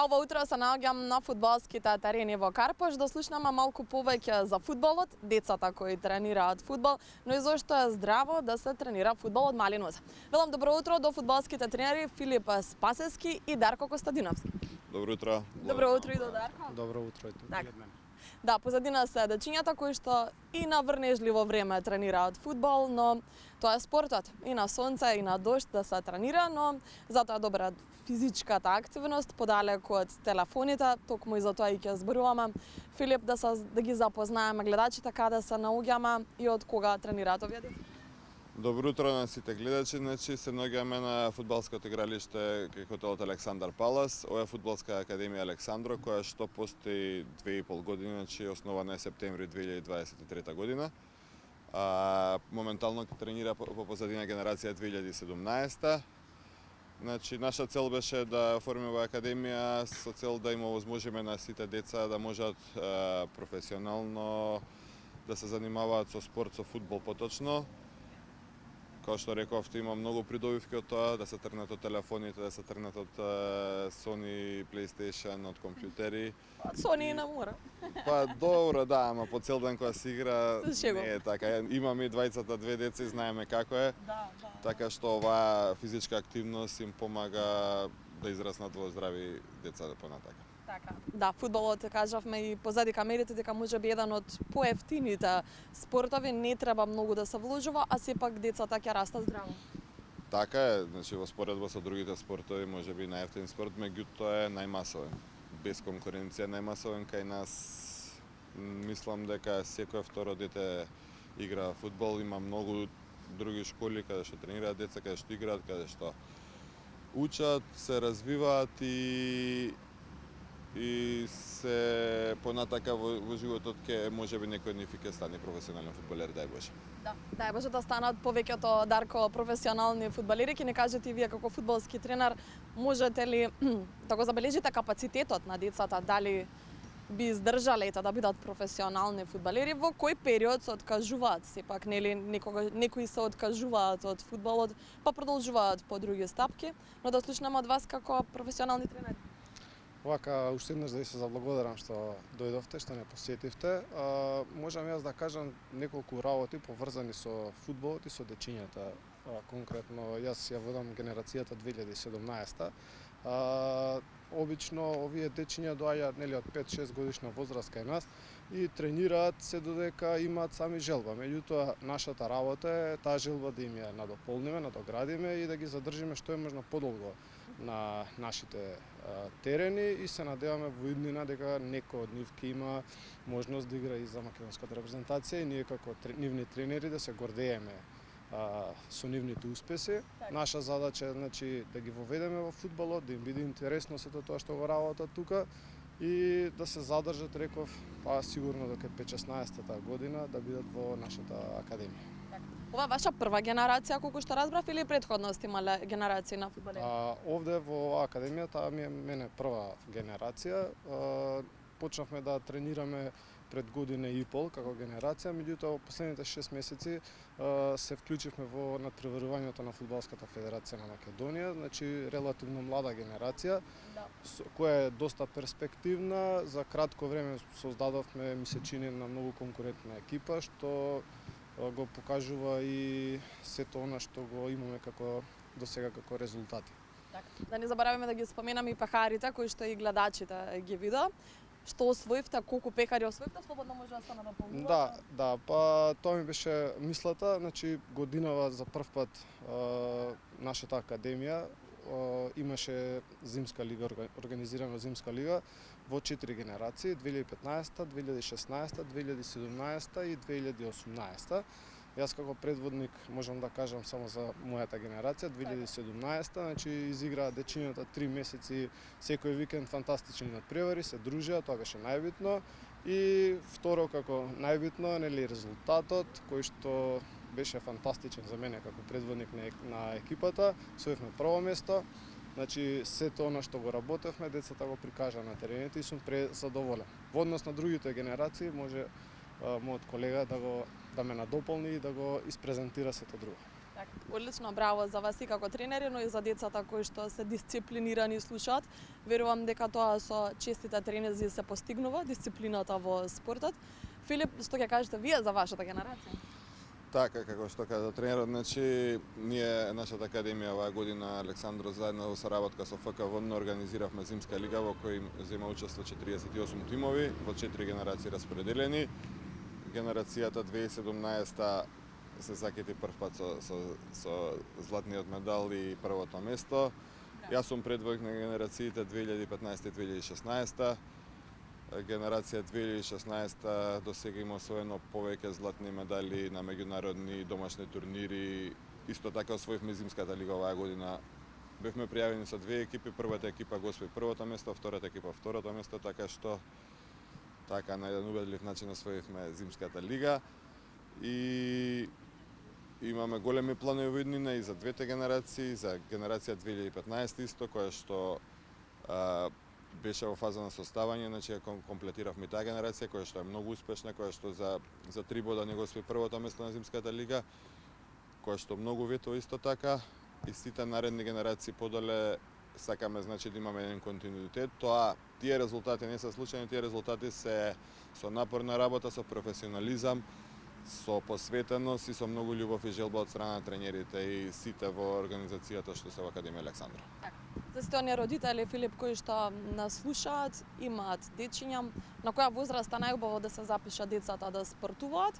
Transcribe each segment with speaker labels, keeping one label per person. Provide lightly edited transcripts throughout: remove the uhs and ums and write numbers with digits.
Speaker 1: А ова утро се наоѓам на фудбалските терени во Карпош да слушнеме малку повеќе за фудбалот, децата кои тренираат фудбал, но и зошто е здраво да се тренира фудбал од мали нозе. Велам добро утро до фудбалските тренери Филип Спасевски и Дарко Костадиновски.
Speaker 2: Добро утро.
Speaker 1: Добро утро и до Дарко.
Speaker 3: Добро утро и од мене.
Speaker 1: Да, позади нас се дечињата кои што и на врнежливо време тренираат фудбал, но тоа е спортот. И на сонце, и на дожд да се тренира, но затоа добра физичката активност подалеку од телефоните, токму и за тоа и ќе зборуваме. Филип, да ги запознаеме гледачите каде се наоѓаме и од кога тренираат овие деца.
Speaker 2: Добро утро на сите гледачи. Значи се наоѓаме на фудбалското игралиште кај хотелот Александар Палас. Ова е фудбалска академија Александро, која што постои 2,5 години, значи основана е септември 2023 година. Моментално тренира по позадина генерација 2017. Значи наша цел беше да оформиме оваа академија со цел да им овозможиме на сите деца да можат професионално да се занимаваат со спорт, со фудбал поточно. Како што рековте, има многу придобивки од тоа, да се тргнат од телефоните, да се тргнат од Sony, PlayStation, од компјутери.
Speaker 1: Од Sony и на мора.
Speaker 2: Па добро, да, ама по цел ден кога се игра не е така. Имаме и двајцата две деца и знаеме како е.
Speaker 1: Да.
Speaker 2: Така што оваа физичка активност им помага да израснат во здрави деца понатака.
Speaker 1: Така. Да, фудбалот кажавме и позади камерите дека можеби еден од поевтините спортови, не треба многу да се вложува, а сепак децата ќе растат здраво.
Speaker 2: Така е, значи во споредба со другите спортови можеби најевтин спорт, меѓутоа е најмасовен. Без конкуренција најмасовен кај нас. Мислам дека секое второ дете игра фудбал, има многу други школи каде што тренираат деца, каде што играат, каде што учат, се развиваат и се понатака во животот ке можеби некој од нив ќе стане професионален фудбалер, дај Боже.
Speaker 1: Да, дај Боже да станат повеќето, Дарко, професионални фудбалери. Ке не кажете и вие како фудбалски тренер, можете ли да го забележите капацитетот на децата, дали би издржале да бидат професионални фудбалери, во кој период се откажуваат, сепак нели некои се откажуваат од фудбалот, па продолжуваат по други стапки, но да слушнеме од вас како професионални тренери.
Speaker 3: Вака, уште еднаш да ви се заблагодарам што дојдовте, што не посетивте. Можам јас да кажам неколку работи поврзани со фудбалот и со дечињата. Конкретно, јас ја водам генерацијата 2017. Обично овие дечиња доаѓаат нели од 5-6 годишна возраст кај нас и тренираат се додека имаат сами желба. Меѓутоа, нашата работа е таа желба да им ја надополниме, надоградиме и да ги задржиме што е можно подолго на нашите терени и се надеваме во иднина дека некој од нив ќе има можност да игра и за македонската репрезентација и ние како нивни тренери да се гордееме со нивните успеси. Наша задача е значи да ги воведеме во фудбалот, да им биде интересно сето тоа што го работат тука и да се задржат, реков, па сигурно дека 5-16-та година да бидат во нашата академија.
Speaker 1: Ова е ваша прва генерација, колку што разбрав, или претходно сте имале генерации на фудбалери?
Speaker 3: Овде во академијата ми е мене прва генерација. Почнавме да тренираме пред година и пол како генерација, меѓутоа во последните 6 месеци се вклучивме во надпреварувањето на Фудбалската федерација на Македонија, значи релативно млада генерација, која е доста перспективна. За кратко време создадовме, ми се чини, на многу конкурентна екипа, што го покажува и сето она што го имаме како досега како резултати.
Speaker 1: Да не забораваме да ги споменаме и пехарите кои што и гледачите ги видат. Што освоивте, колку пехари освоивте, слободно може да стане дополнува?
Speaker 3: Да, па тоа ми беше мислата, значи годинава за прв пат нашата академија имаше зимска лига, организирана зимска лига во 4 генерации, 2015, 2016, 2017 и 2018. Јас како предводник можам да кажам само за мојата генерација, 2017, значи изиграа дечињата 3 месеци, секој викенд фантастични надпревари, се дружеа, тоа беше најбитно. И второ како најбитно, нели, резултатот кој што беше фантастичен за мене како предводник на екипата, освоивме прво место. Значи сето она што го работевме, децата го прикажа на терените и сум презадоволен. Во однос на другите генерации може мојот колега да ме надополни и да го испрезентира сето друго.
Speaker 1: Одлично, браво за вас и како тренери, но и за децата кои што се дисциплинирани и слушаат. Верувам дека тоа со честите тренинзи се постигнува, дисциплината во спортот. Филип, што ќе кажете вие за вашата генерација?
Speaker 2: Така, како што каза тренерот, значи, ние, нашата академија оваа година, Александро, заедно во соработка со ФК Водно, организиравме зимска лига во кој зема учество 48 тимови, во 4 генерации распределени. Генерацијата 2017 се закети прв пат со златниот медал и првото место. Јас сум предводник на генерациите 2015-2016. Генерација 2016 до сега има освоено повеќе златни медали на меѓународни домашни турнири. Исто така освоивме зимската лига оваа година. Бевме пријавени со две екипи, првата екипа го освои првото место, втората екипа второто место, така што така на еден убедлив начин освоивме зимската лига. И имаме големи планови во иднина и за двете генерации, за генерација 2015 исто, која што беше во фаза на составање, значи комплетиравме таа генерација која што е многу успешна, која што за 3 бода не го освои првото место на зимската лига, која што многу ветува исто така, и сите наредни генерации подоле сакаме значи да имаме еден континуитет. Тие резултати не се случајни, тие резултати се со напорна работа, со професионализам, со посветеност и со многу љубов и желба од страна на тренерите и сите во организацијата што се во Академија Александро.
Speaker 1: За сите оние родители, Филип, кои што нас слушаат, имаат дечиња, на која возраст е најубаво да се запишат децата да спортуваат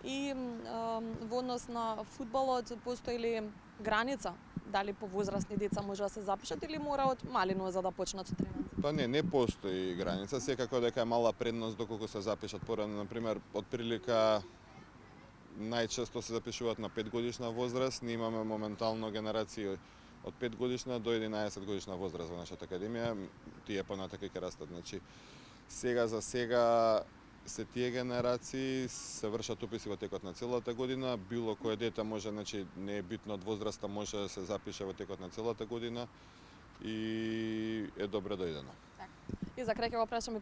Speaker 1: и во однос на фудбалот постои ли граница? Дали по возрастни деца може да се запишат или мора од малину за да почнат со тренинзи?
Speaker 2: Па не постои граница, секако дека е мала предност доколку се запишат порано, например, од прилика најчесто се запишуваат на 5 годишна возраст. Ние имаме моментално генерации од 5 годишна до 11 годишна возраст во нашата академија. Тие понатака ќе растат. Значи, сега за сега се тие генерации се вршат уписи во текот на целата година. Било кое дете може, значи не е битно од возраста, може да се запише во текот на целата година и е добре дојдено.
Speaker 1: И за крај ќе го прашам и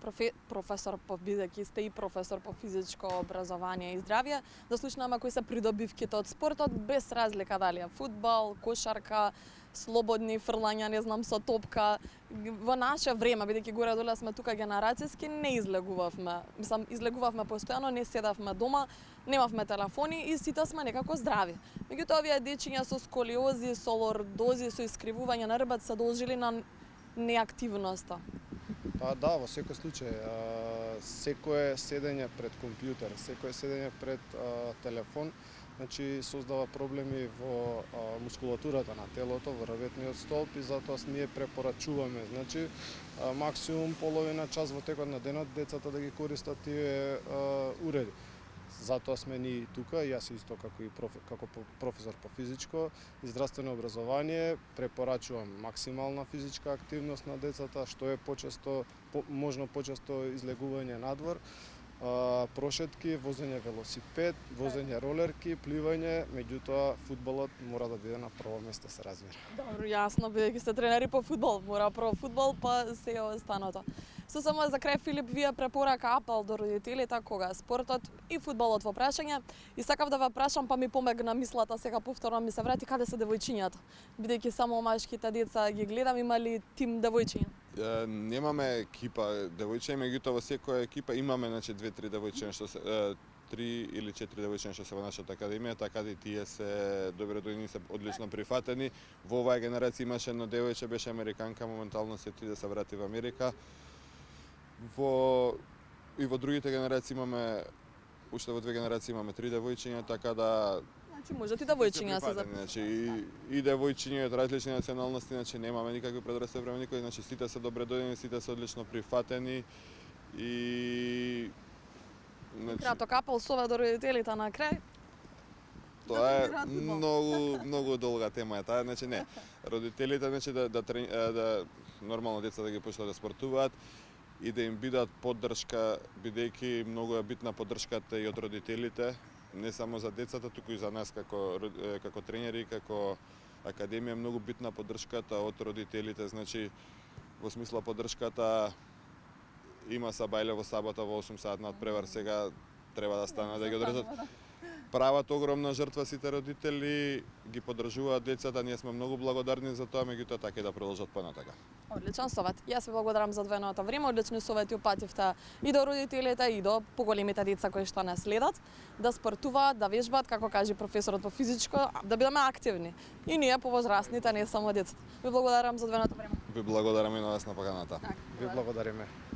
Speaker 1: професор бидејќи сте и професор по физичко образование и здравје, да слушнеме кои се придобивките од спортот без разлика дали е фудбал, кошарка, слободни фрлања, не знам, со топка. Во наше време, бидејќи горе доле сме тука генерацијски, не излегувавме. Мислам, излегувавме постојано, не седавме дома, немавме телефони и сите сме некако здрави. Меѓутоа, овие дечиња со сколиози, со лордози, со искривување на рбат се должили на неактивноста.
Speaker 3: Па да, во секој случај, секое седење пред компјутер, секое седење пред телефон, значи создава проблеми во мускулатурата на телото, во рветниот столб и затоа ние препорачуваме, значи максимум половина час во текот на денот децата да ги користат тие уреди. Затоа сме ние тука, јас исто како професор по физичко и здравствено образование препорачувам максимална физичка активност на децата, што е можно почесто излегување надвор, прошетки, возење велосипед, возење ролерки, пливање, меѓутоа фудбалот мора да биде на прво место, се разбира.
Speaker 1: Добро, јасно, бидејќи сте тренери по фудбал, мора прво фудбал, па се останото. Со само за крај, Филип, вие препорака апел до родителите кога спортот и фудбалот во прашање. И сакав да ве прашам, па ми помегна мислата, сега повторно ми се врати, каде се девојчињата? Бидејќи само машките деца ги гледам, има ли тим девојчиња?
Speaker 2: Немаме екипа девојчиња, меѓутоа во секоја екипа имаме, значи, 2-3 девојчиња што се 3 или 4 девојчиња што се во нашата академија, така да и тие се добре дојдени, се одлично прифатени. Во оваа генерација имаше едно девојче, беше американка, моментално се отиде да се врати во Америка. И во другите генерации имаме, уште во 2 генерации имаме 3 девојчиња, така да
Speaker 1: Значи можат и девојчиња се запишат.
Speaker 2: Значи и девојчиња од различни националности, значи немаме никакви предрассудки према никој, значи сите се добре дојдени, сите се одлично прифатени и
Speaker 1: Краток апел со до родителите на крај.
Speaker 2: Тоа е многу долга тема е таа, значи не. Родителите значи да нормално децата да ги почнат да спортуваат и да им бидат поддршка, бидејќи многу е битна поддршката и од родителите, не само за децата, туку и за нас како тренери, како академија, многу битна поддршката од родителите, значи во смисла поддршката има сабајле во сабота во 8 сат надпревар, сега треба да стане да ги одржат. прават огромна жртва сите родители, ги поддржуваат децата, ние сме многу благодарни за тоа, меѓутоа така и да продолжат понатака.
Speaker 1: Одличен совет. Јас ви благодарам за одвоеното време, одлични совети упативте и до родителите и до поголемите деца кои што не следат, да спортуваат, да вежбаат, како кажи професорот по физичко, да бидеме активни. И ние повозрастните, не само децата. Ви благодарам за одвоеното време.
Speaker 2: Ви благодарам и на вас на поканата.
Speaker 3: Ви благодариме.